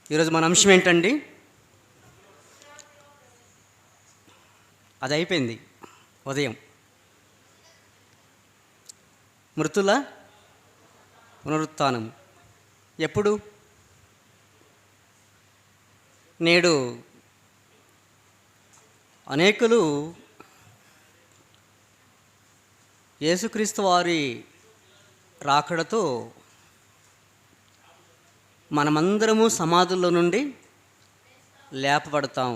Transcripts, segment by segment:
ఈరోజు మన అంశం ఏంటండి? అది అయిపోయింది ఉదయం. మృతుల పునరుత్థానం ఎప్పుడు? నేడు అనేకులు యేసుక్రీస్తు వారి రాకడతో మనమందరము సమాధుల్లో నుండి లేపబడతాం.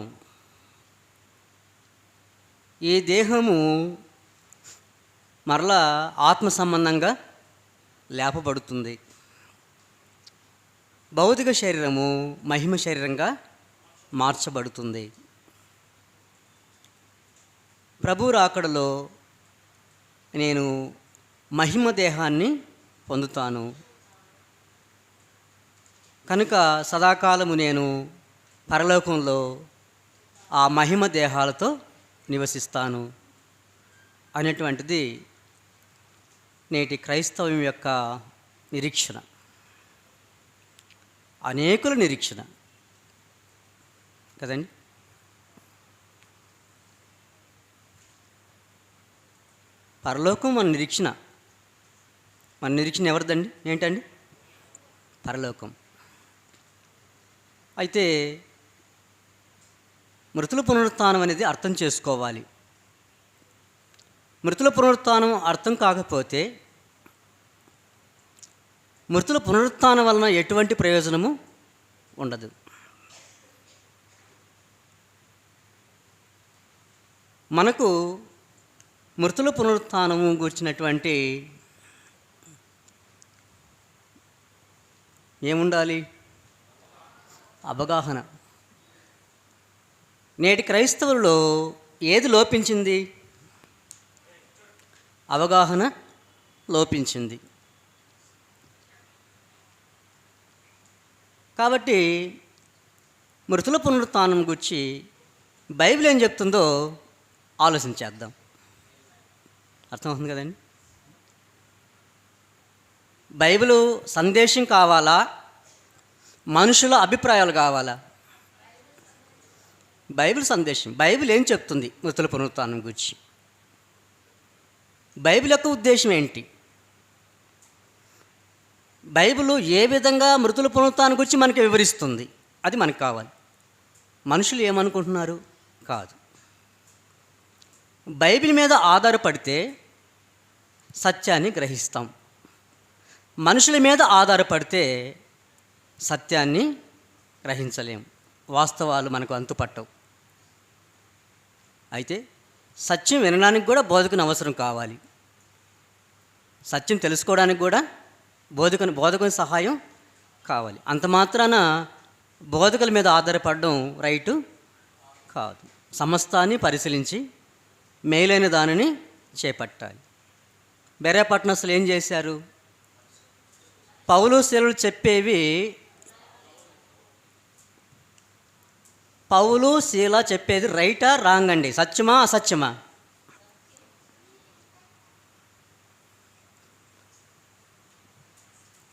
ఈ దేహము మరలా ఆత్మ సంబంధంగా లేపబడుతుంది. భౌతిక శరీరము మహిమ శరీరంగా మార్చబడుతుంది. ప్రభు రాకడలో నేను మహిమ దేహాన్ని పొందుతాను. కనుక సదాకాలము నేను పరలోకంలో ఆ మహిమ దేహాలతో నివసిస్తాను అనేటువంటిది నేటి క్రైస్తవం యొక్క నిరీక్షణ, అనేకుల నిరీక్షణ కదండి. పరలోకం మన నిరీక్షణ. మన నిరీక్షణ ఎవరిదండి? ఏంటండి? పరలోకం. అయితే మృతుల పునరుత్థానం అనేది అర్థం చేసుకోవాలి. మృతుల పునరుత్థానం అర్థం కాకపోతే మృతుల పునరుత్థానం వలన ఎటువంటి ప్రయోజనము ఉండదు. మనకు మృతుల పునరుత్థానము గురించినటువంటి ఏముండాలి? అవగాహన. నేటి క్రైస్తవుల్లో ఏది లోపించింది? అవగాహన లోపించింది. కాబట్టి మృతుల పునరుత్థానం గురించి బైబిల్ ఏం చెప్తుందో ఆలోచించేద్దాం. అర్థమవుతుంది కదండి? బైబిలు సందేశం కావాలా, మనుషుల అభిప్రాయాలు కావాలా? బైబిల్ సందేశం. బైబిల్ ఏం చెప్తుంది మృతుల పునరుత్థానం గురించి? బైబిల్ యొక్క ఉద్దేశం ఏంటి? బైబిల్ ఏ విధంగా మృతుల పునరుత్థానం గురించి మనకి వివరిస్తుంది? అది మనకు కావాలి. మనుషులు ఏమనుకుంటున్నారు? కాదు. బైబిల్ మీద ఆధారపడితే సత్యాన్ని గ్రహిస్తాం. మనుషుల మీద ఆధారపడితే సత్యాన్ని గ్రహించలేం. వాస్తవాలు మనకు అంతుపట్టవు. అయితే సత్యం వినడానికి కూడా బోధకుని అవసరం కావాలి. సత్యం తెలుసుకోవడానికి కూడా బోధకుని సహాయం కావాలి. అంత మాత్రాన బోధకుల మీద ఆధారపడడం రైటు కాదు. సమస్తాన్ని పరిశీలించి మేలైన దానిని చేపట్టాలి. బెరెయ పట్టణస్థులు ఏం చేశారు? పౌలు శీలలు చెప్పేవి, పౌలు శీల చెప్పేది రైటా రాంగ్ అండి? సత్యమా అసత్యమా?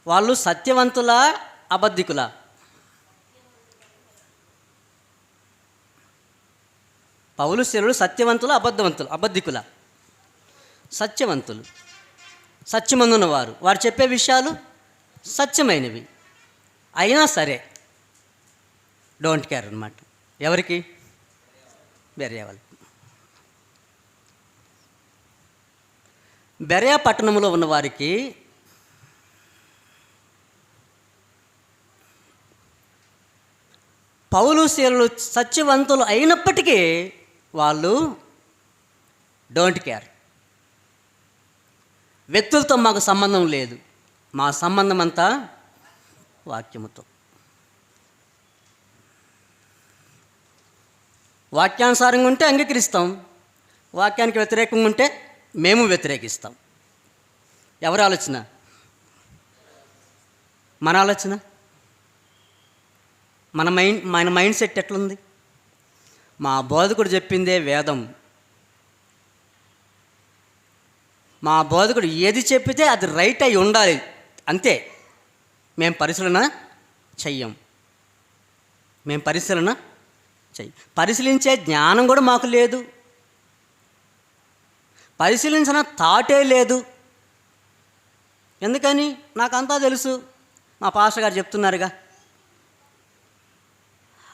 వాళ్ళు సత్యవంతులా అబద్ధికులా? పౌలు శీలలు సత్యవంతులు అబద్ధికులా? సత్యవంతులు. సత్యమందున్నవారు. వారు చెప్పే విషయాలు సత్యమైనవి. అయినా సరే డోంట్ కేర్ అన్నమాట. ఎవరికి? బెరయ వాళ్ళకి. బెరయ పట్టణంలో ఉన్నవారికి పౌలు శీలలు సత్యవంతులు అయినప్పటికీ వాళ్ళు డోంట్ కేర్. వ్యక్తులతో మాకు సంబంధం లేదు, మా సంబంధం అంతా వాక్యముతో. వాక్యానుసారంగా ఉంటే అంగీకరిస్తాం, వాక్యానికి వ్యతిరేకంగా ఉంటే మేము వ్యతిరేకిస్తాం. ఎవరి ఆలోచన? మన ఆలోచన. మన మైండ్ సెట్ ఎట్లుంది? మా బోధకుడు చెప్పిందే వేదం, మా బోధకుడు ఏది చెప్పితే అది రైట్ అయి ఉండాలి, అంతే. మేము పరిశీలన చెయ్యం. మేము పరిశీలన చెయ్యి. పరిశీలించే జ్ఞానం కూడా మాకు లేదు, పరిశీలించిన థాటే లేదు. ఎందుకని? నాకంతా తెలుసు, మా పాస్టర్ గారు చెప్తున్నారుగా.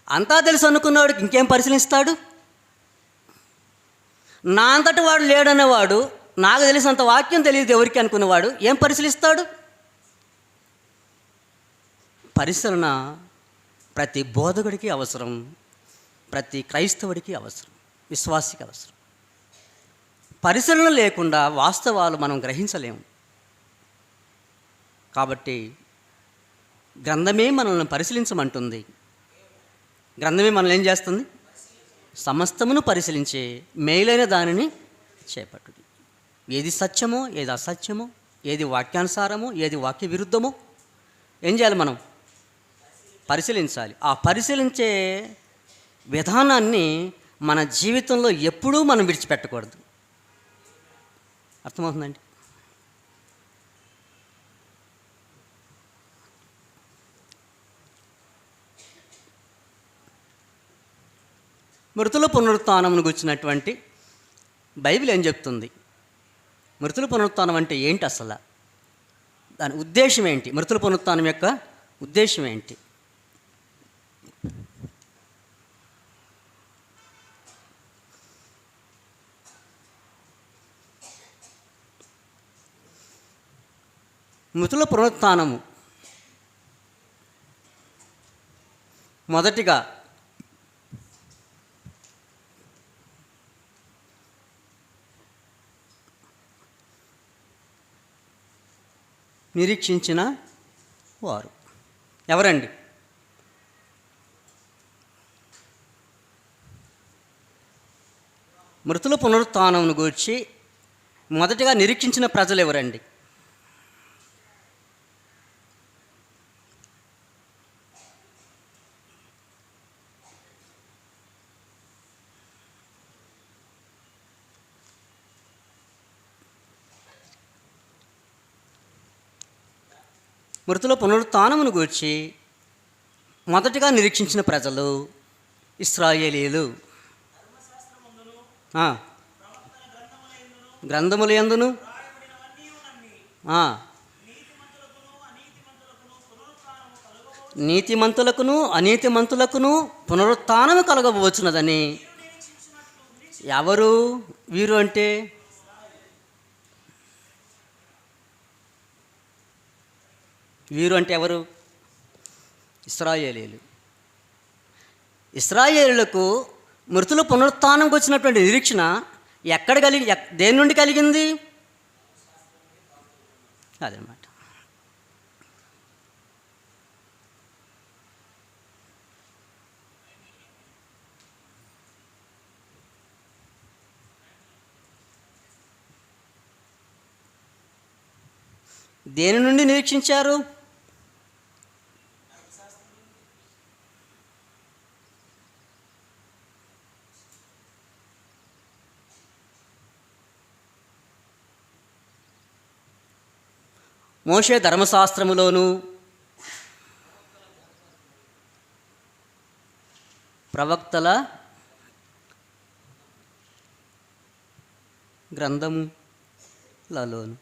అంతా తెలుసు అనుకున్నవాడికి ఇంకేం పరిశీలిస్తాడు? నా అంతటి వాడు లేడనేవాడు, నాకు తెలిసినంత వాక్యం తెలియదు ఎవరికి అనుకునేవాడు ఏం పరిశీలిస్తాడు? పరిశీలన ప్రతి బోధకుడికి అవసరం, ప్రతి క్రైస్తవుడికి అవసరం, విశ్వాసికి అవసరం. పరిశీలన లేకుండా వాస్తవాలు మనం గ్రహించలేము. కాబట్టి గ్రంథమే మనల్ని పరిశీలించమంటుంది. గ్రంథమే మనల్ని ఏం చేస్తుంది? సమస్తమును పరిశీలించే మేలైన దానిని చేపట్టుడి. ఏది సత్యమో, ఏది అసత్యమో, ఏది వాక్యానుసారమో, ఏది వాక్య విరుద్ధమో ఏం చేయాలి? మనం పరిశీలించాలి. ఆ పరిశీలించే విధానాన్ని మన జీవితంలో ఎప్పుడూ మనం విడిచిపెట్టకూడదు. అర్థమవుతుందండి? మృతుల పునరుత్థానమును గుర్చినటువంటి బైబిల్ ఏం చెప్తుంది? మృతుల పునరుత్థానం అంటే ఏంటి అసలు? దాని ఉద్దేశం ఏంటి? మృతుల పునరుత్థానం యొక్క ఉద్దేశం ఏంటి? మృతుల పునరుత్థానము మొదటిగా నిరీక్షించిన వారు ఎవరండి? మృతుల పునరుత్థానమును గూర్చి మొదటిగా నిరీక్షించిన ప్రజలు ఎవరండి? మృతుల పునరుత్థానమును గూర్చి మొదటిగా నిరీక్షించిన ప్రజలు ఇశ్రాయేలీయులు. గ్రంథములందును నీతిమంతులకును అనీతిమంతులకును పునరుత్థానము కలగవచ్చున్నదని. ఎవరు వీరు అంటే? వీరు అంటే ఎవరు? ఇశ్రాయేలీయులు. ఇశ్రాయేలులకు మృతుల పునరుత్థానంకి వచ్చినటువంటి నిరీక్షణ ఎక్కడ దేని నుండి కలిగింది? అదనమాట. దేని నుండి నిరీక్షించారు? మోషే ధర్మశాస్త్రములోను ప్రవక్తల గ్రంథములలోను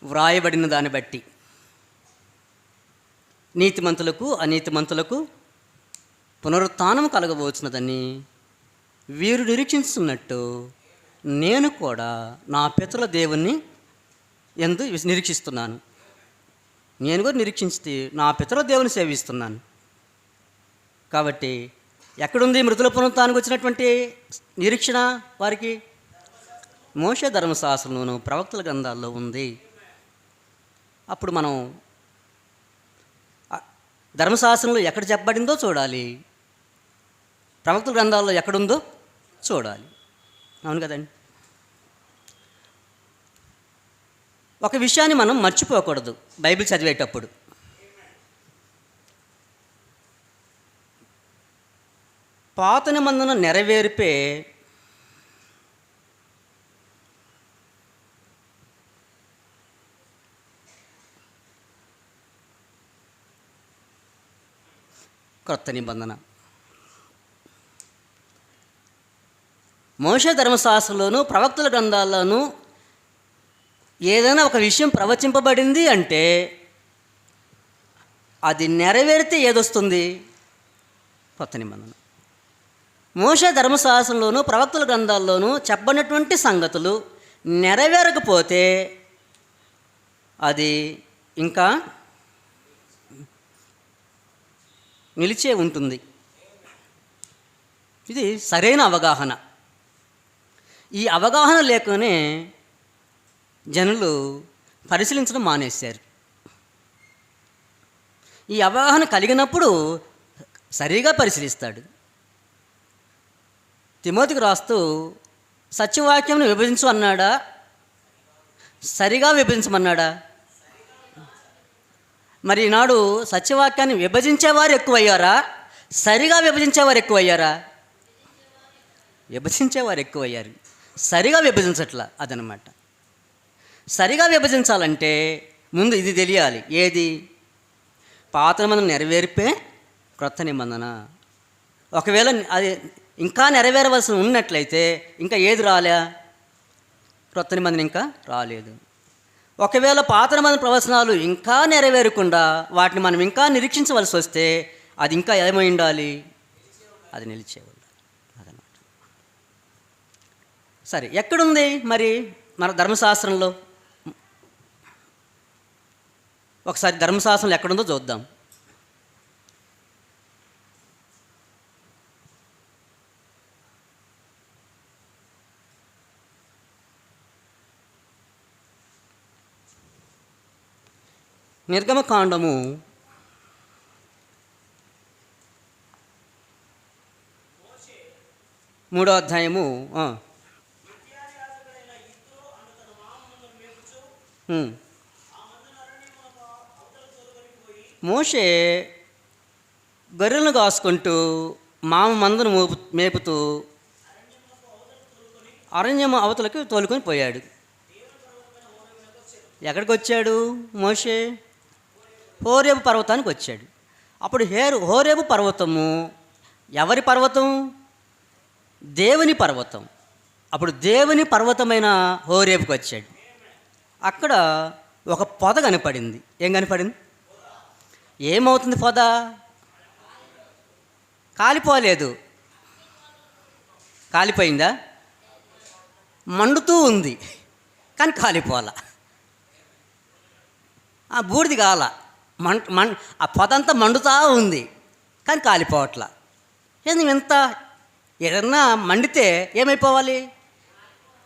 వ్రాయబడిన దాన్ని బట్టి నీతిమంతులకు అనీతిమంతులకు పునరుత్థానము కలగబోచున్నదని వీరు నిరీక్షిస్తున్నట్టు నేను కూడా నా పితరుల దేవుణ్ణి ఎందు నిరీక్షిస్తున్నాను. నేను కూడా నిరీక్షించి నా పితరుల దేవుని సేవిస్తున్నాను. కాబట్టి ఎక్కడుంది మృతుల పునరుత్థానానికి వచ్చినటువంటి నిరీక్షణ వారికి? మోషే ధర్మశాస్త్రంలోను ప్రవక్తల గ్రంథాల్లో ఉంది. అప్పుడు మనం ధర్మశాస్త్రంలో ఎక్కడ చెప్పబడిందో చూడాలి, ప్రవక్తల గ్రంథాల్లో ఎక్కడుందో చూడాలి. అవును కదండి? ఒక విషయాన్ని మనం మర్చిపోకూడదు బైబిల్ చదివేటప్పుడు. పాత నిబంధన నెరవేర్పే క్రొత్త నిబంధన. మోషే ధర్మశాస్త్రంలోను ప్రవక్తల గ్రంథాల్లోనూ ఏదైనా ఒక విషయం ప్రవచింపబడింది అంటే అది నెరవేరితే ఏదొస్తుంది? కొత్త నిబంధన. మోషే ధర్మశాస్త్రంలోను ప్రవక్తల గ్రంథాల్లోనూ చెప్పనటువంటి సంగతులు నెరవేరకపోతే అది ఇంకా నిలిచే ఉంటుంది. ఇది సరైన అవగాహన. ఈ అవగాహన లేకనే జనులు పరిశీలించడం మానేశారు. ఈ అవగాహన కలిగినప్పుడు సరిగా పరిశీలిస్తాడు. తిమోతికి రాస్తూ సత్యవాక్యంను విభజించు అన్నాడా, సరిగా విభజించమన్నాడా? మరి ఈనాడు సత్యవాక్యాన్ని విభజించేవారు ఎక్కువయ్యారా, సరిగా విభజించేవారు ఎక్కువయ్యారా? విభజించేవారు ఎక్కువయ్యారు, సరిగా విభజించట్లా. అదనమాట. సరిగా విభజించాలంటే ముందు ఇది తెలియాలి. ఏది? పాత నిబంధన నెరవేర్పే క్రొత్త నిబంధన. ఒకవేళ అది ఇంకా నెరవేరవలసి ఉన్నట్లయితే ఇంకా ఏది రాలే? క్రొత్త నిబంధన ఇంకా రాలేదు. ఒకవేళ పాత నిబంధన ప్రవచనాలు ఇంకా నెరవేరకుండా వాటిని మనం ఇంకా నిరీక్షించవలసి వస్తే అది ఇంకా ఏమై ఉండాలి? అది నిలిచే ఉండాలి. అదనమాట. సరే, ఎక్కడుంది మరి మన ధర్మశాస్త్రంలో? ఒకసారి ధర్మశాస్త్రంలో ఎక్కడుందో చూద్దాం. నిర్గమకాండము 3వ అధ్యాయము. మోషే గొర్రెలను కాసుకుంటూ మామ మందను మేపుతూ అరణ్యం అవతలకు తోలుకొని పోయాడు. ఎక్కడికి వచ్చాడు మోషే? హోరేబు పర్వతానికి వచ్చాడు. అప్పుడు హోరేబు పర్వతము ఎవరి పర్వతం? దేవుని పర్వతం. అప్పుడు దేవుని పర్వతమైన హోరేబుకి వచ్చాడు. అక్కడ ఒక పొద కనపడింది. ఏం కనపడింది? ఏమవుతుంది పొద? కాలిపోలేదు. కాలిపోయిందా? మండుతూ ఉంది కానీ కాలిపోలా. ఆ బూడిది కాల, ఆ పొద అంతా మండుతూ ఉంది కానీ కాలిపోవట్లా. ఏంది ఎంత? ఏదన్నా మండితే ఏమైపోవాలి?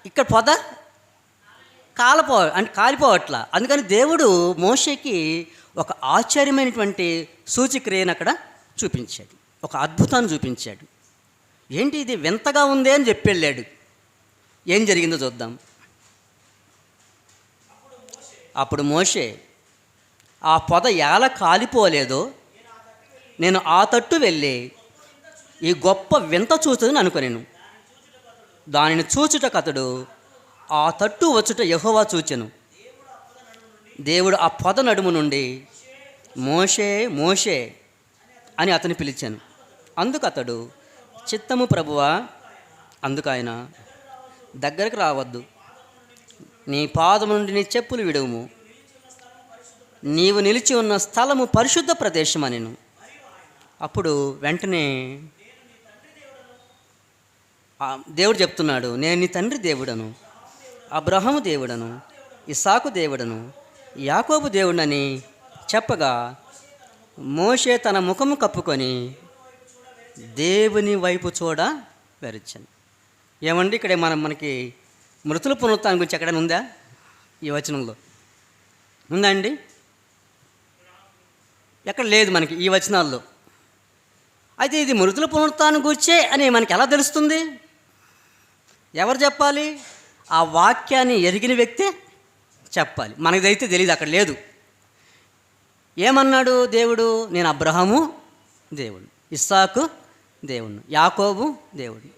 ఇక్కడ పొద కాలిపోవట్లా. అందుకని దేవుడు మోషేకి ఒక ఆశ్చర్యమైనటువంటి సూచక్రియను అక్కడ చూపించాడు, ఒక అద్భుతాన్ని చూపించాడు. ఏంటి ఇది వింతగా ఉంది అని చెప్పి వెళ్ళాడు. ఏం జరిగిందో చూద్దాం. అప్పుడు మోషే, ఆ పొద ఎలా కాలిపోలేదో నేను ఆ తట్టు వెళ్ళి ఈ గొప్ప వింత చూచుదని అనుకొనేను. దానిని చూచుటకతడు ఆ తట్టు వచ్చుట యెహోవా చూచెను. దేవుడు ఆ పొద నడుము నుండి మోషే మోషే అని అతని పిలిచాను. అందుకు అతడు, చిత్తము ప్రభువా. అందుకు ఆయన, దగ్గరకు రావద్దు, నీ పాదము నుండి నీ చెప్పులు విడువుము, నీవు నిలిచి ఉన్న స్థలము పరిశుద్ధ ప్రదేశం అనెను. అప్పుడు వెంటనే దేవుడు చెప్తున్నాడు, నేను నీ తండ్రి దేవుడను, అబ్రహాము దేవుడను, ఇస్సాకు దేవుడను, యాకోబు దేవుడని చెప్పగా మోషే తన ముఖము కప్పుకొని దేవుని వైపు చూడ వెరచాను. ఏమండి, ఇక్కడ మనకి మృతుల పునరుత్థానం గురించి ఎక్కడైనా ఉందా? ఈ వచనంలో ఉందా అండి? ఎక్కడ లేదు మనకి ఈ వచనాల్లో. అయితే ఇది మృతుల పునరుత్థానం గురించే అని మనకి ఎలా తెలుస్తుంది? ఎవరు చెప్పాలి? ఆ వాక్యాన్ని ఎరిగిన వ్యక్తే చెప్పాలి. మనకైతే తెలియదు, అక్కడ లేదు. ఏమన్నాడు దేవుడు? నేను అబ్రహాము దేవుడు, ఇస్సాకు దేవుడు, యాకోబు దేవుడు.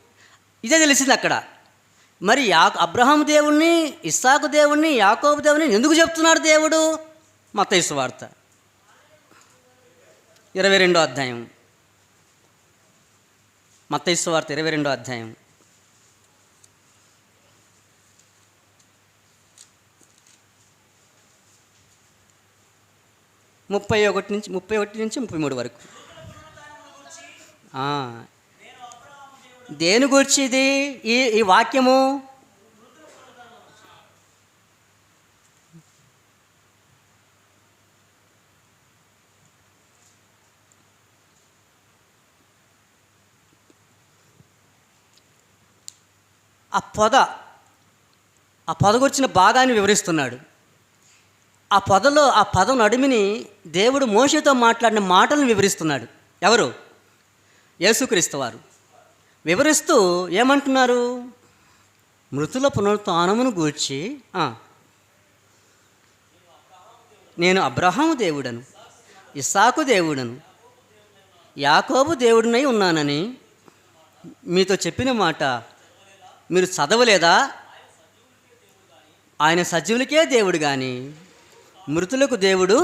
ఇదే తెలిసింది అక్కడ. మరి అబ్రహాము దేవుణ్ణి, ఇస్సాకు దేవుణ్ణి, యాకోబు దేవుణ్ణి ఎందుకు చెప్తున్నాడు దేవుడు? మత్తయి సువార్త 22వ అధ్యాయం మత్తయి సువార్త 22వ అధ్యాయం 31 నుంచి 33 వరకు. దేని గురించి ఇది ఈ వాక్యము? ఆ పొద గురించిన భాగాన్ని వివరిస్తున్నాడు. ఆ పదం నడిమిని దేవుడు మోషేతో మాట్లాడిన మాటలను వివరిస్తున్నాడు. ఎవరు? యేసుక్రీస్తు వారు. వివరిస్తూ ఏమంటున్నారు? మృతుల పునరుత్థానమును గూర్చి నేను అబ్రహాము దేవుడను, ఇస్సాకు దేవుడను, యాకోబు దేవుడినై ఉన్నానని మీతో చెప్పిన మాట మీరు చదవలేదా? ఆయన సజీవులకే దేవుడు కానీ మృతులకు దేవుడు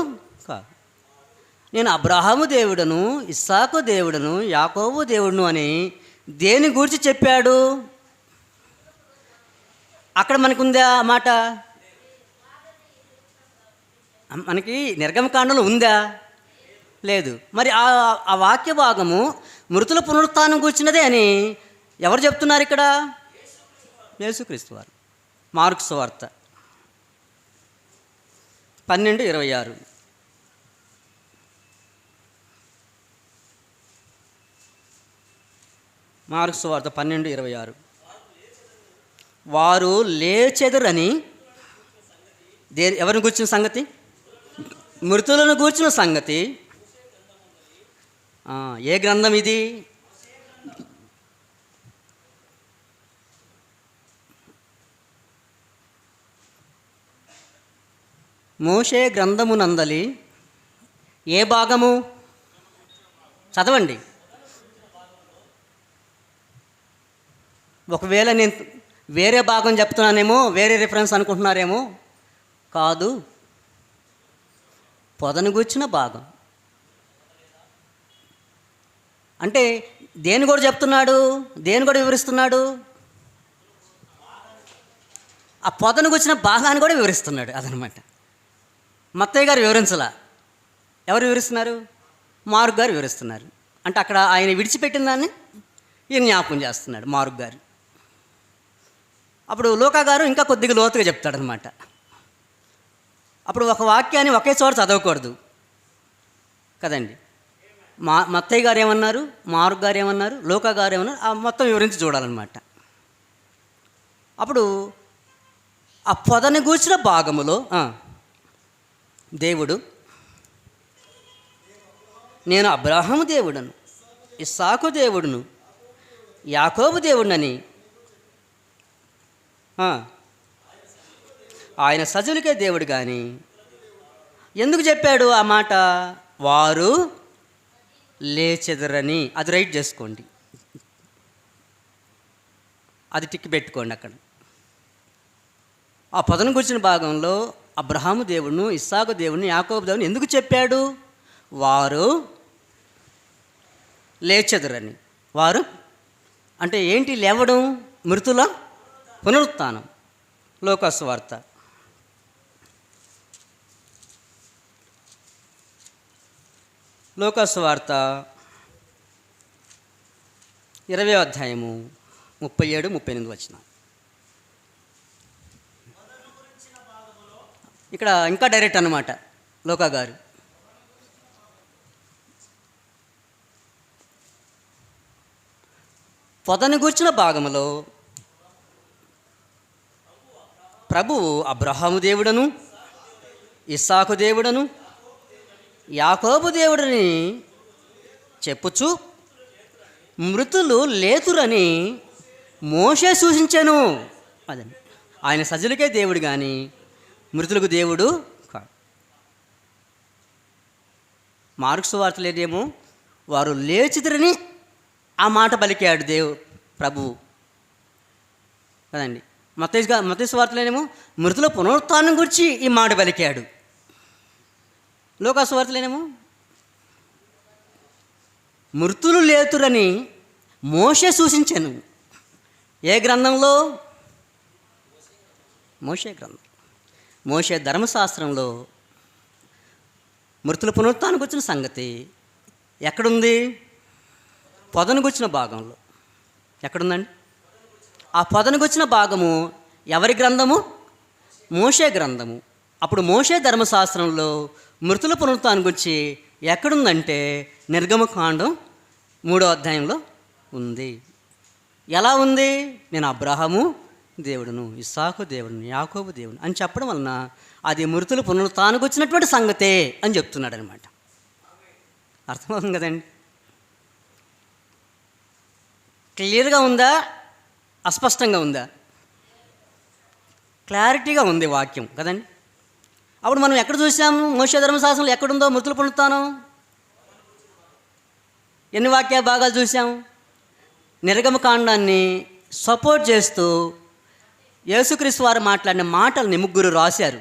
కాదు. నేను అబ్రహాము దేవుడను, ఇస్సాకు దేవుడను, యాకోబు దేవుడును అని దేని గురించి చెప్పాడు? అక్కడ మనకుందా ఆ మాట? మనకి నిర్గమకాండంలో ఉందా? లేదు. మరి ఆ వాక్య భాగము మృతుల పునరుత్థానం కూర్చున్నదే అని ఎవరు చెప్తున్నారు ఇక్కడ? యేసుక్రీస్తు వారు. మార్కు సువార్త 12:26. మార్కు సువార్త 12:26. వారు లేచెదరని ఎవరిని కూర్చున్న సంగతి? మృతులను కూర్చున్న సంగతి. ఏ గ్రంథం ఇది? మోషే గ్రంథమునందలి ఏ భాగము? చదవండి. ఒకవేళ నేను వేరే భాగం చెప్తున్నానేమో, వేరే రిఫరెన్స్ అనుకుంటున్నారేమో. కాదు, పొదను గూర్చిన భాగం. అంటే దేని కూడా చెప్తున్నాడు, దేని కూడా వివరిస్తున్నాడు? ఆ పొదను గూర్చిన భాగాన్ని కూడా వివరిస్తున్నాడు. అదనమాట. మత్తయ్య గారు వివరించలా. ఎవరు వివరిస్తున్నారు? మార్కు గారు వివరిస్తున్నారు. అంటే అక్కడ ఆయన విడిచిపెట్టిన దాన్ని ఈయన జ్ఞాపకం చేస్తున్నాడు మార్కు గారు. అప్పుడు లూకా గారు ఇంకా కొద్దిగా లోతుగా చెప్తాడనమాట. అప్పుడు ఒక వాక్యాన్ని ఒకే చోట చదవకూడదు కదండి. మత్తయ్య గారు ఏమన్నారు, మార్కు గారు ఏమన్నారు, లూకా గారు ఏమన్నారు, ఆ మొత్తం వివరించి చూడాలన్నమాట. అప్పుడు ఆ పొదని గూర్చిన భాగములో దేవుడు నేను అబ్రహాము దేవుడను, ఇస్సాకు దేవుడును, యాకోబు దేవుడినని ఆయన సజీవులకే దేవుడు కానీ ఎందుకు చెప్పాడు ఆ మాట? వారు లేచెదరని. అది రైట్ చేసుకోండి, అది టిక్ పెట్టుకోండి. అక్కడ ఆ పొదను గురించిన భాగంలో అబ్రహాము దేవుడును, ఇస్సాకు దేవుడిని, యాకోబు దేవుడిని ఎందుకు చెప్పాడు? వారు లేచెదరని. వారు అంటే ఏంటి? లేవడం, మృతుల పునరుత్థానం. లూకా సువార్త 20వ అధ్యాయము 37-38 వచనం. ఇక్కడ ఇంకా డైరెక్ట్ అన్నమాట లూకా గారు. పొదను గూర్చిన భాగములో ప్రభువు అబ్రహాము దేవుడను, ఇస్సాకు దేవుడను, యాకోబు దేవుడని చెప్పుచు మృతులు లేతురని మోషే సూచించాను. అదని ఆయన సజీవులకే దేవుడు కానీ మృతులకు దేవుడు కాదు. మార్కు సువార్తలేదేమో వారు లేచిదరని ఆ మాట పలికాడు ప్రభువు కదండి. మత్తయి సువార్తలేనేమో మృతుల పునరుత్థానం గురించి ఈ మాట పలికాడు. లూకా సువార్తలేనేమో మృతులు లేతురని మోషే సూచించాను. ఏ గ్రంథంలో? మోషే గ్రంథం. మోషే ధర్మశాస్త్రంలో మృతుల పునరుత్థానానికి వచ్చిన సంగతి ఎక్కడుంది? పొదనుకొచ్చిన భాగంలో. ఎక్కడుందండి? ఆ పొదనుకొచ్చిన భాగము ఎవరి గ్రంథము? మోషే గ్రంథము. అప్పుడు మోషే ధర్మశాస్త్రంలో మృతుల పునరుత్థానానికి వచ్చి ఎక్కడుందంటే నిర్గమకాండం 3వ అధ్యాయంలో ఉంది. ఎలా ఉంది? నేను అబ్రహాము దేవుడును, ఇస్సాకు దేవుడును, యాకోబు దేవుడు అని చెప్పడం వలన అది మృతుల పునరుత్థానానికి వచ్చినటువంటి సంగతే అని చెప్తున్నాడు అనమాట. అర్థమవుతుంది కదండి? క్లియర్గా ఉందా? అస్పష్టంగా ఉందా? క్లారిటీగా ఉంది వాక్యం కదండి. అప్పుడు మనం ఎక్కడ చూసాము? మోషే ధర్మశాస్త్రంలో ఎక్కడుందో మృతుల పునరుత్థానం? ఎన్ని వాక్య భాగాలు చూసాము? నిర్గమకాండాన్ని సపోర్ట్ చేస్తూ యేసుక్రీస్తు వారు మాట్లాడిన మాటల్ని 3 రాశారు.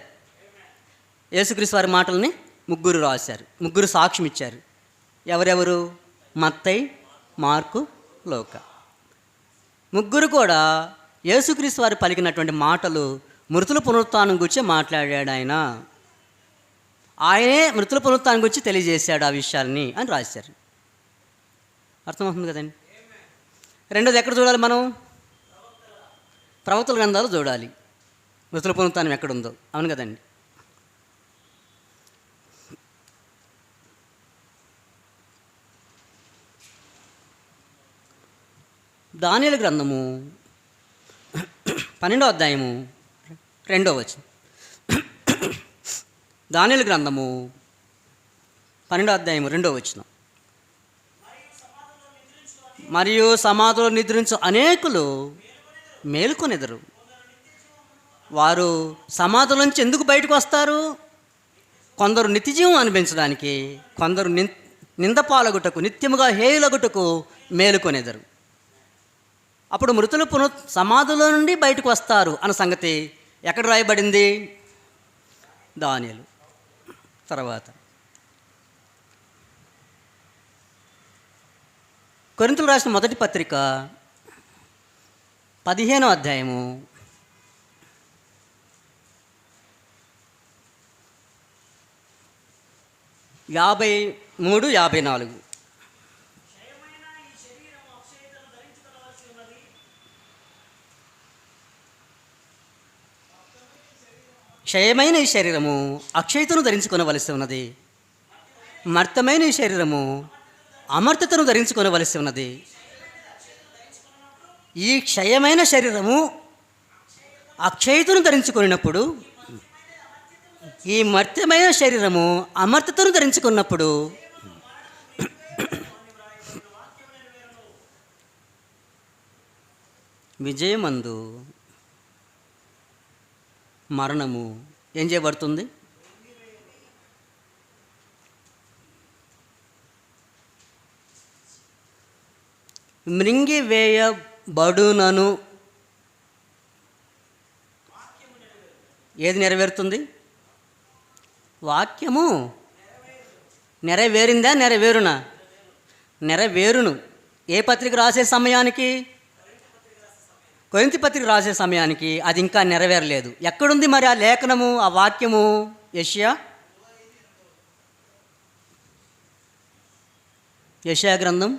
యేసుక్రీస్తు వారి మాటల్ని 3 రాశారు. 3 సాక్ష్యం ఇచ్చారు. ఎవరెవరు? మత్తయి, మార్కు, లూక. 3 కూడా యేసుక్రీస్తు వారు పలికినటువంటి మాటలు మృతుల పునరుత్థానం గురించి మాట్లాడాడు. ఆయనే మృతుల పునరుత్థానం గురించి తెలియజేశాడు ఆ విషయాల్ని అని రాశారు. అర్థమవుతుంది కదండి. రెండోది ఎక్కడ చూడాలి మనం? ప్రవక్తల గ్రంథాలు చూడాలి మృతుల పునరుత్థానం ఎక్కడుందో. అవును కదండి. దానియేలు గ్రంథము 12వ అధ్యాయము 2వ వచనం. దానియేలు గ్రంథము 12వ అధ్యాయము 2వ వచనం. మరియు సమాధిలో నిద్రించు అనేకులు మేలుకొనెదరు. వారు సమాధుల నుంచి ఎందుకు బయటకు వస్తారు? కొందరు నిత్యజీవం అనిపించడానికి, కొందరు నిందపాలగుటకు, నిత్యముగా హేయులగుటకు మేలుకొనెదరు. అప్పుడు మృతులు సమాధుల నుండి బయటకు వస్తారు అన్న సంగతి ఎక్కడ రాయబడింది? దానియేలు. తర్వాత కొరింథీయులకు రాసిన మొదటి పత్రిక 15వ అధ్యాయము 53, 54. క్షయమైన ఈ శరీరము అక్షయతను ధరించుకొనవలసి ఉన్నది, మర్తమైన ఈ శరీరము అమర్తతను ధరించుకొనవలసి ఉన్నది. ఈ క్షయమైన శరీరము అక్షయతను ధరించుకున్నప్పుడు, ఈ మర్త్యమైన శరీరము అమర్తతను ధరించుకున్నప్పుడు విజయమందు మరణము ఏం చేయబడుతుంది? మృంగివేయబడునను. ఏది నెరవేరుతుంది? వాక్యము నెరవేరిందా? నెరవేరునా? నెరవేరును. ఏ పత్రిక రాసే సమయానికి? కొరింథీ పత్రిక రాసే సమయానికి అది ఇంకా నెరవేరలేదు. ఎక్కడుంది మరి ఆ లేఖనము, ఆ వాక్యము? యెషయా గ్రంథం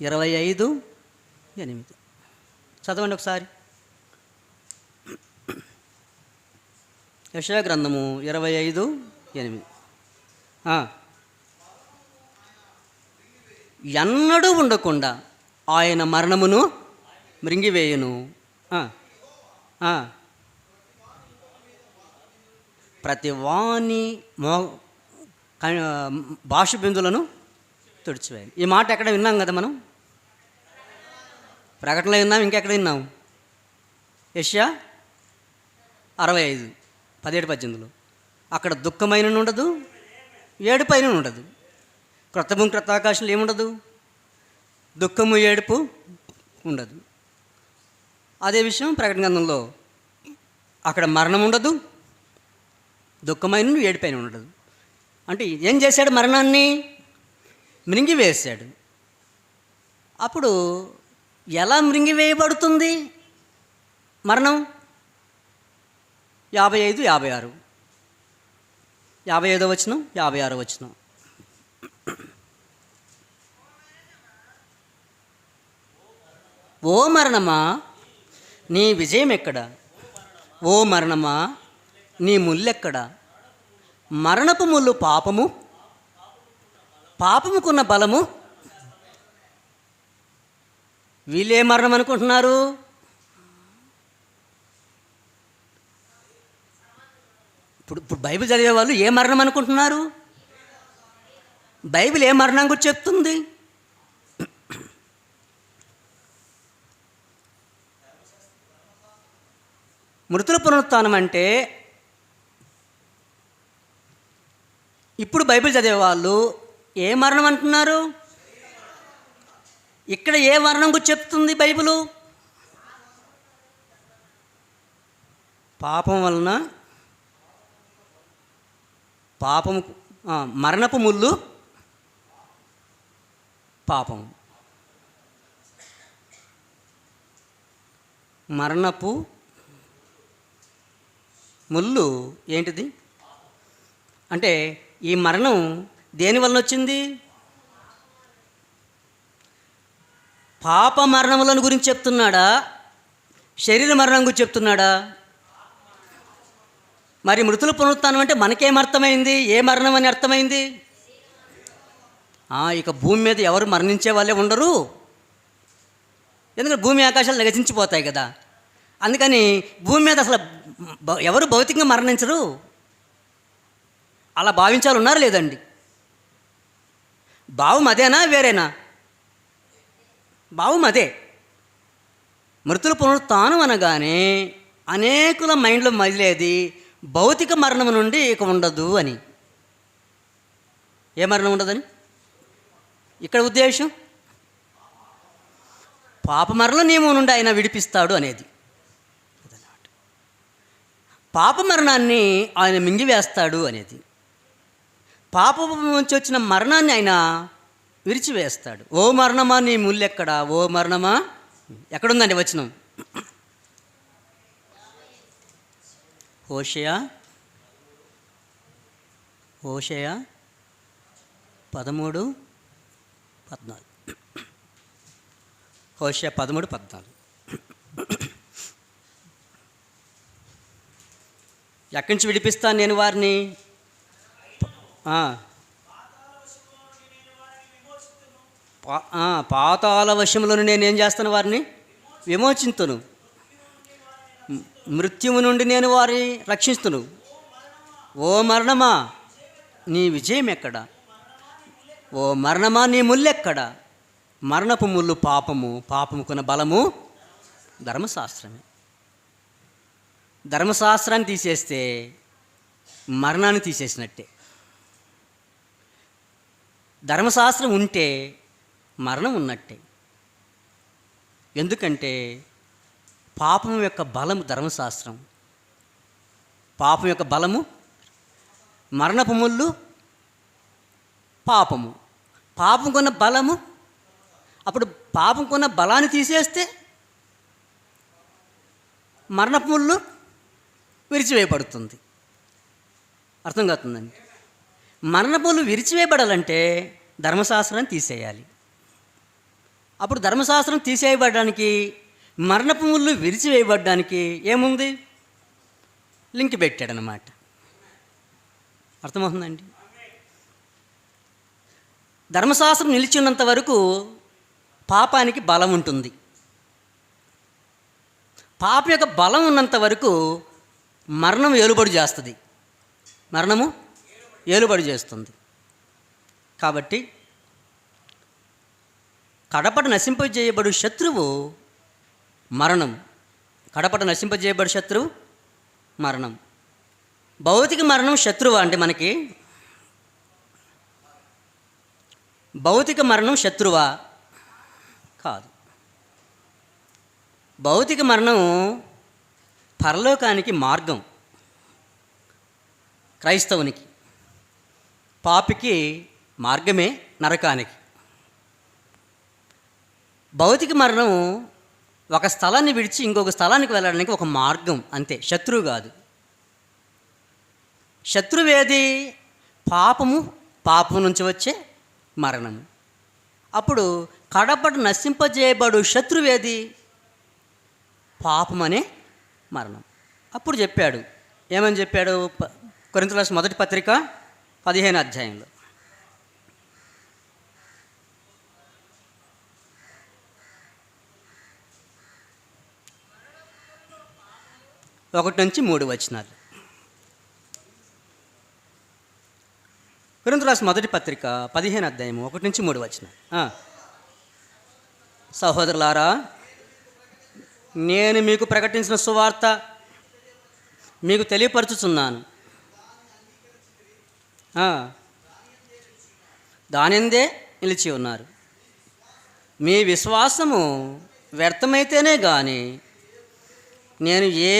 25:8 చదవండి ఒకసారి. యెషయా గ్రంథము 25:8. ఎన్నడూ ఉండకుండా ఆయన మరణమును మృంగివేయును, ప్రతి వాని భాష బిందులను తుడిచివేయాలి. ఈ మాట ఎక్కడ విన్నాం కదా మనం? ప్రకటనలో విన్నాం. ఇంకెక్కడ విన్నాం? యెషయా 65, 17-18. అక్కడ దుఃఖమైన ఉండదు, ఏడుపైన ఉండదు. క్రొత్త భూమి క్రొత్త ఆకాశంలో ఏముండదు? దుఃఖము ఏడుపు ఉండదు. అదే విషయం ప్రకటన గ్రంథంలో అక్కడ మరణం ఉండదు, దుఃఖమైన ఏడుపైన ఉండదు. అంటే ఏం చేశాడు? మరణాన్ని మృంగివేశాడు. అప్పుడు ఎలా మృంగివేయబడుతుంది మరణం? 55, 56, 55వ వచనం, 56వ వచనం. ఓ మరణమా నీ విజయం ఎక్కడ? ఓ మరణమా నీ ముల్లెక్కడ? మరణపు ముళ్ళు పాపము, పాపముకున్న బలము. వీళ్ళే మరణం అనుకుంటున్నారు? ఇప్పుడు బైబిల్ చదివే వాళ్ళు ఏ మరణం అనుకుంటున్నారు? బైబిల్ ఏ మరణం గురించి చెప్తుంది? మృతుల పునరుత్థానం అంటే ఇప్పుడు బైబిల్ చదివే వాళ్ళు ఏ మరణం అంటున్నారు? ఇక్కడ ఏ మరణం గురించి చెప్తుంది బైబిలు? పాపం వలన పాపము, మరణపు ముళ్ళు పాపం. మరణపు ముళ్ళు ఏంటిది అంటే ఈ మరణం దేని వలన వచ్చింది? పాప మరణములను గురించి చెప్తున్నాడా, శరీర మరణం గురించి చెప్తున్నాడా? మరి మృతుల పునరుత్థానం అంటే మనకేమర్థమైంది? ఏ మరణం అని అర్థమైంది? ఇక భూమి మీద ఎవరు మరణించే వాళ్ళే ఉండరు, ఎందుకంటే భూమి ఆకాశాలు నశించిపోతాయి కదా. అందుకని భూమి మీద అసలు ఎవరు భౌతికంగా మరణించరు. అలా భావించాలి ఉన్నారు లేదండి? భావం అదేనా వేరేనా? భావం అదే. మృతుల పునరుత్థానం అనగానే అనేకుల మైండ్లో మదిలేది భౌతిక మరణం నుండి ఇక ఉండదు అని. ఏ మరణం ఉండదని ఇక్కడ ఉద్దేశం? పాప మరణం నియమం నుండి ఆయన విడిపిస్తాడు అనేది. పాప మరణాన్ని ఆయన మింగివేస్తాడు అనేది. పాపం నుంచి వచ్చిన మరణాన్ని ఆయన విరిచివేస్తాడు. ఓ మరణమా నీ ముల్లెక్కడా? ఓ మరణమా ఎక్కడుందండి వచనం? హోషేయ 13:14. హోషేయ 13:14. ఎక్కడి నుంచి విడిపిస్తాను నేను వారిని? పాతాళ వశములను నేనేం చేస్తాను? వారిని విమోచింతును. మృత్యువు నుండి నేను వారిని రక్షిస్తును. ఓ మరణమా నీ విజయం ఎక్కడ? ఓ మరణమా నీ ముల్లెక్కడ? మరణపు ముళ్ళు పాపము, పాపముకున్న బలము ధర్మశాస్త్రమే. ధర్మశాస్త్రాన్ని తీసేస్తే మరణాన్ని తీసేసినట్టే. ధర్మశాస్త్రం ఉంటే మరణం ఉన్నట్టే. ఎందుకంటే పాపం యొక్క బలము ధర్మశాస్త్రం, పాపం యొక్క బలము మరణపు ముళ్ళు పాపము, పాపం కొన్న బలము. అప్పుడు పాపం కొన్న బలాన్ని తీసేస్తే మరణపు ముళ్ళు విరిచివేయబడుతుంది. అర్థం కాతుందండి? మరణపు ముళ్ళు విరిచివేయబడాలంటే ధర్మశాస్త్రాన్ని తీసేయాలి. అప్పుడు ధర్మశాస్త్రం తీసేయబడడానికి, మరణపు ముళ్ళు విరిచివేయబడడానికి ఏముంది? లింక్ పెట్టాడనమాట. అర్థమవుతుందండి? ధర్మశాస్త్రం నిలిచి ఉన్నంత వరకు పాపానికి బలం ఉంటుంది. పాపం యొక్క బలం ఉన్నంత వరకు మరణం ఏలుబడి చేస్తుంది. మరణము ఏలుబడి చేస్తుంది. కాబట్టి కడపట నశింపజేయబడు శత్రువు మరణం. కడపట నశింపజేయబడు శత్రువు మరణం. భౌతిక మరణం శత్రువా అంటే మనకి? భౌతిక మరణం శత్రువా? కాదు. భౌతిక మరణం పరలోకానికి మార్గం. క్రైస్తవునికి, పాపికి మార్గమే నరకానికి. భౌతిక మరణం ఒక స్థలాన్ని విడిచి ఇంకొక స్థలానికి వెళ్ళడానికి ఒక మార్గం అంతే, శత్రువు కాదు. శత్రువేది పాపము, పాపం నుంచి వచ్చే మరణము. అప్పుడు కడపట నశింపజేయబడు శత్రువేది పాపమనే మరణం. అప్పుడు చెప్పాడు, ఏమని చెప్పాడు? కొరింథీయుల రాసిన మొదటి పత్రిక 15వ అధ్యాయంలో ఒకటి నుంచి 3 వచనాలు. కొరింథీయుల రాసిన మొదటి పత్రిక 15వ అధ్యాయము 1 నుంచి 3 వచనాలు. సహోదరులారా, నేను మీకు ప్రకటించిన సువార్త మీకు తెలియపరచుచున్నాను. దానిందే నిలిచి ఉన్నారు. మీ విశ్వాసము వ్యర్థమైతేనే కానీ నేను ఏ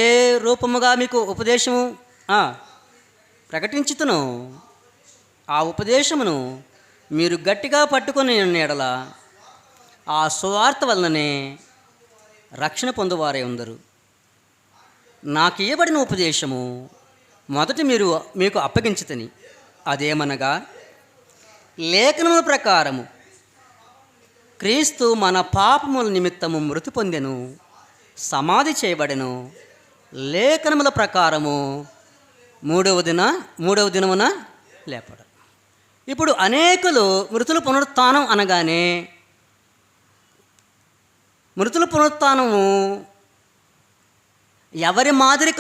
రూపముగా మీకు ఉపదేశము ప్రకటించుతును, ఆ ఉపదేశమును మీరు గట్టిగా పట్టుకొని ఎడల ఆ సువార్త వలననే రక్షణ పొందువారే ఉందరు. నాకు ఇవ్వబడిన ఉపదేశము మొదట మీకు అప్పగించుతని, అదేమనగా లేఖనముల ప్రకారము క్రీస్తు మన పాపముల నిమిత్తము మృతి పొందెను, సమాధి చేయబడెను, లేఖనముల ప్రకారము మూడవ దినమున లేపడు. ఇప్పుడు అనేకులు మృతుల పునరుత్థానం అనగానే మృతుల పునరుత్థానము ఎవరి మాదిరి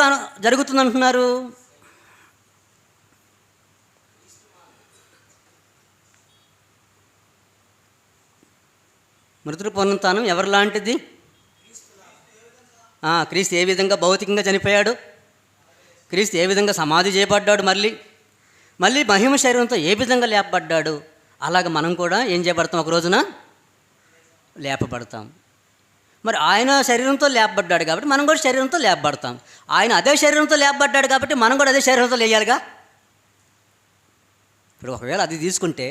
జరుగుతుందంటున్నారు? మృతుల పునరుత్థానం ఎవరి లాంటిది? క్రీస్తు ఏ విధంగా భౌతికంగా చనిపోయాడు, క్రీస్తు ఏ విధంగా సమాధి చేయబడ్డాడు, మళ్ళీ మహిమ శరీరంతో ఏ విధంగా లేపబడ్డాడు, అలాగ మనం కూడా ఏం చేయబడతాం? ఒక రోజున లేపబడతాం. మరి ఆయన శరీరంతో లేపబడ్డాడు కాబట్టి మనం కూడా శరీరంతో లేపబడతాం. ఆయన అదే శరీరంతో లేపబడ్డాడు కాబట్టి మనం కూడా అదే శరీరంతో లేయాలిగా. ఇప్పుడు ఒకవేళ అది తీసుకుంటే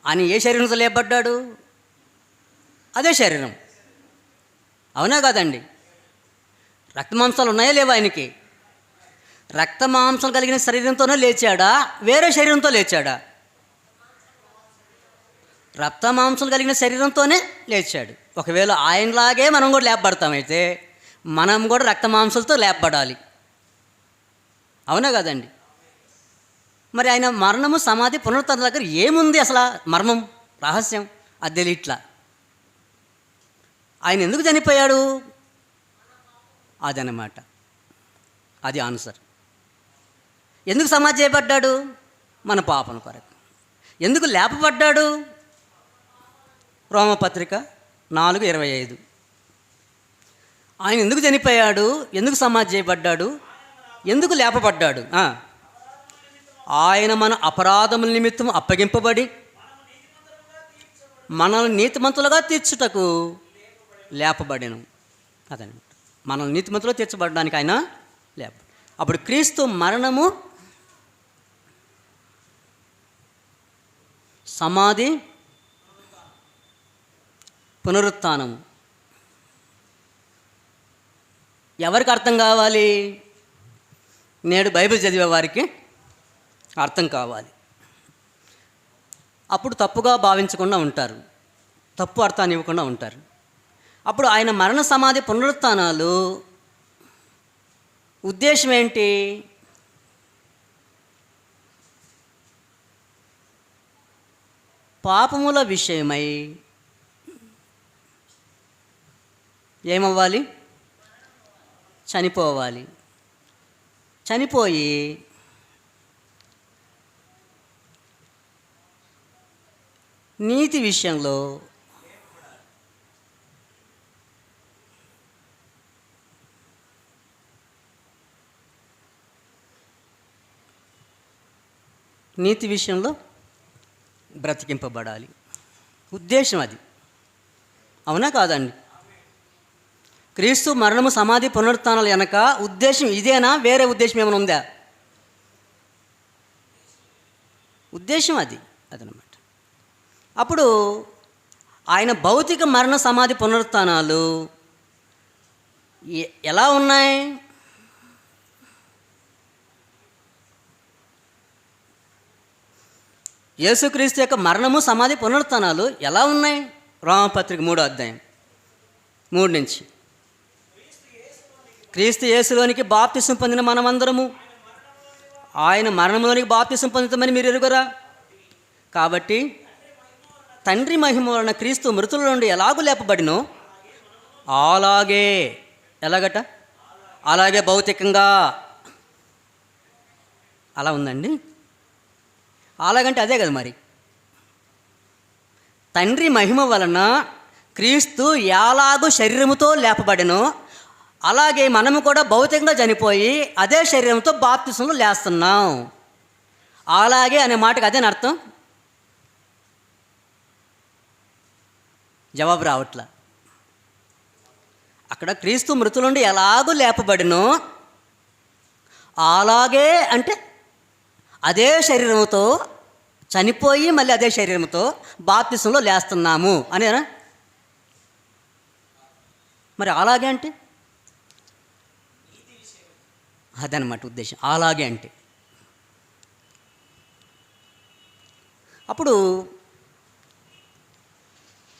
ఆయన ఏ శరీరంతో లేపబడ్డాడు? అదే శరీరం, అవునా కాదండి? రక్తమాంసాలు ఉన్నాయా లేవా ఆయనకి? రక్తమాంసం కలిగిన శరీరంతోనే లేచాడా, వేరే శరీరంతో లేచాడా? రక్తమాంసం కలిగిన శరీరంతోనే లేచాడు. ఒకవేళ ఆయనలాగే మనం కూడా లేపబడతామైతే మనం కూడా రక్తమాంసాలతో లేపబడాలి, అవునా కాదండి? మరి ఆయన మరణము, సమాధి, పునరుత్థానం దగ్గర ఏముంది అసలు? మర్మం, రహస్యం అది తెలియట్లా. ఆయన ఎందుకు చనిపోయాడు? అదనమాట, అది ఆన్సర్. ఎందుకు సమాధి చేయబడ్డాడు? మన పాపం కొరకు. ఎందుకు లేపబడ్డాడు? రోమపత్రిక 4:25. ఆయన ఎందుకు చనిపోయాడు? ఎందుకు సమాధి చేయబడ్డాడు? ఎందుకు లేపబడ్డాడు? ఆయన మన అపరాధముల నిమిత్తం అప్పగింపబడి మనల్ని నీతిమంతులుగా తీర్చుటకు లేపబడెను. అదనమాట, మనల్ని నీతిమంతులుగా తీర్చబడడానికి ఆయన అప్పుడు క్రీస్తు మరణము, సమాధి, పునరుత్థానము ఎవరికి అర్థం కావాలి? నేడు బైబిల్ చదివే వారికి అర్థం కావాలి. అప్పుడు తప్పుగా భావించకుండా ఉంటారు, తప్పు అర్థాన్ని ఇవ్వకుండా ఉంటారు. అప్పుడు ఆయన మరణ, సమాధి, పునరుత్థానాలు ఉద్దేశం ఏంటి? పాపముల విషయమై ఏమవ్వాలి? చనిపోవాలి. చనిపోయి నీతి విషయంలో బ్రతికింపబడాలి. ఉద్దేశం అది, అవునా కాదండి? క్రీస్తు మరణము, సమాధి, పునరుత్థానాలు వెనక ఉద్దేశం ఇదేనా? వేరే ఉద్దేశం ఏమైనా ఉందా? ఉద్దేశం అదనమాట. అప్పుడు ఆయన భౌతిక మరణ సమాధి పునరుత్థానాలు ఎలా ఉన్నాయి? యేసుక్రీస్తు యొక్క మరణము సమాధి పునరుత్థానాలు ఎలా ఉన్నాయి? రోమపత్రిక 3వ అధ్యాయం 3 నుంచి, క్రీస్తు యేసులోనికి బాప్తిసం పొందిన మనమందరము ఆయన మరణంలోనికి బాప్తిసం పొందుతామని మీరు ఎరుగరా? కాబట్టి తండ్రి మహిమ వలన క్రీస్తు మృతుల నుండి ఎలాగూ లేపబడినో అలాగే, ఎలాగట? అలాగే భౌతికంగా. అలా ఉందండి. అలాగంటే అదే కదా మరి. తండ్రి మహిమ వలన క్రీస్తు ఎలాగూ శరీరముతో లేపబడినో అలాగే మనము కూడా భౌతికంగా చనిపోయి అదే శరీరంతో బాప్తిసంలో లేస్తున్నాం. అలాగే అనే మాటకు అదేని అర్థం? జవాబు రావట్లా. అక్కడ క్రీస్తు మృతుల నుండి ఎలాగూ లేపబడినో అలాగే అంటే అదే శరీరంతో చనిపోయి మళ్ళీ అదే శరీరంతో బాప్తిసంలో లేస్తున్నాము అనేనా? మరి అలాగే అంటే అదనమాట ఉద్దేశం. అలాగే అంటే అప్పుడు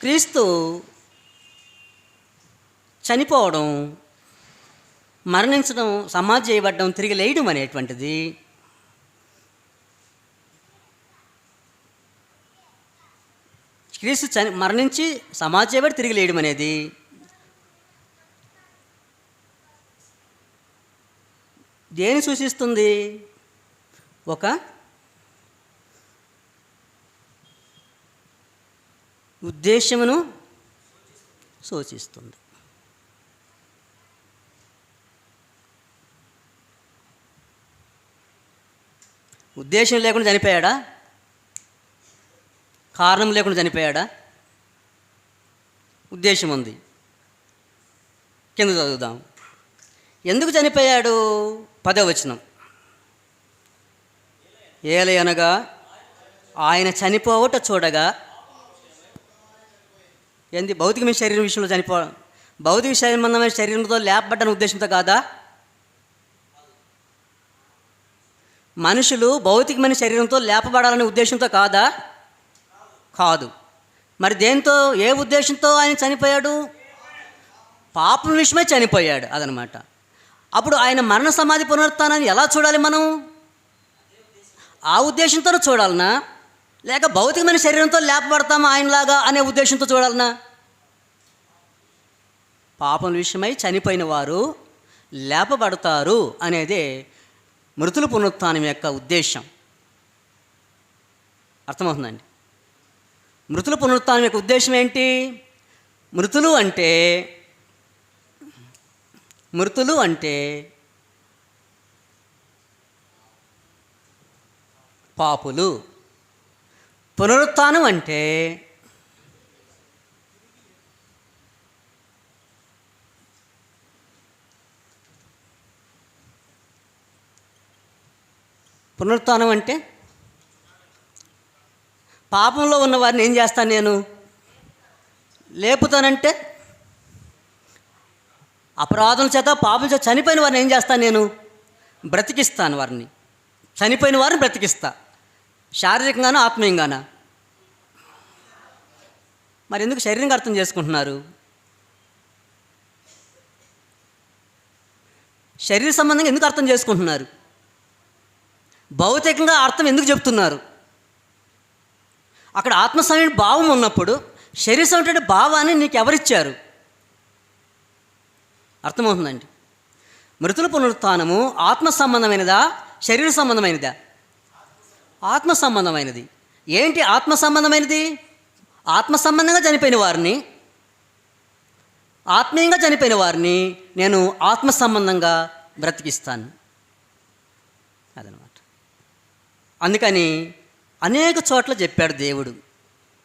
క్రీస్తు చనిపోవడం, మరణించడం, సమాధి చేయబడడం, తిరిగి లేయడం అనేటువంటిది క్రీస్తు మరణించి సమాధి చేయబడి తిరిగి లేయడం అనేది దేని సూచిస్తుంది? ఒక ఉద్దేశమును సూచిస్తుంది. ఉద్దేశం లేకుండా చనిపోయాడా? కారణం లేకుండా చనిపోయాడా? ఉద్దేశం ఉంది. కింద చదువుదాం. ఎందుకు చనిపోయాడు? 10వ వచనం. ఏలయనగా ఆయన చనిపోవట చూడగా, ఏంది? భౌతికమైన శరీరం విషయంలో భౌతిక సంబంధమైన శరీరంతో లేపబడ్డని ఉద్దేశంతో కాదా? మనుషులు భౌతికమైన శరీరంతో లేపబడాలనే ఉద్దేశంతో కాదా? కాదు. మరి దేంతో, ఏ ఉద్దేశంతో ఆయన చనిపోయాడు? పాపం విషయమై చనిపోయాడు. అదనమాట. అప్పుడు ఆయన మరణ సమాధి పునరుత్థానాన్ని ఎలా చూడాలి మనం? ఆ ఉద్దేశంతోనే చూడాలనా, లేక భౌతికమైన శరీరంతో లేపబడతామా ఆయనలాగా అనే ఉద్దేశంతో చూడాలనా? పాపం విషయమై చనిపోయిన వారు లేపబడతారు అనేదే మృతుల పునరుత్థానం యొక్క ఉద్దేశం. అర్థమవుతుందండి? మృతుల పునరుత్థానం యొక్క ఉద్దేశం ఏంటి? మృతులు అంటే పాపులు. పునరుత్థానం అంటే పాపంలో ఉన్న వారిని ఏం చేస్తాను నేను? లేపుతానంటే అపరాధం చేత పాపం చేత చనిపోయిన వారిని ఏం చేస్తాను నేను? బ్రతికిస్తాను వారిని. చనిపోయిన వారిని బ్రతికిస్తా, శారీరకంగానా ఆత్మీయంగానా? మరి ఎందుకు శరీరంగా అర్థం చేసుకుంటున్నారు? శరీర సంబంధంగా ఎందుకు అర్థం చేసుకుంటున్నారు? భౌతికంగా అర్థం ఎందుకు చెప్తున్నారు? అక్కడ ఆత్మ సంబంధమైన భావం ఉన్నప్పుడు శరీర సంబంధమైన భావాన్ని నీకు ఎవరిచ్చారు? అర్థమవుతుందండి? మృతుల పునరుత్థానము ఆత్మ సంబంధమైనదా, శరీర సంబంధమైనదా? ఆత్మ సంబంధమైనది. ఏంటి ఆత్మ సంబంధమైనది? ఆత్మ సంబంధంగా చనిపోయిన వారిని, ఆత్మీయంగా చనిపోయిన వారిని నేను ఆత్మ సంబంధంగా బ్రతికిస్తాను. అదనమాట. అందుకని అనేక చోట్ల చెప్పాడు దేవుడు.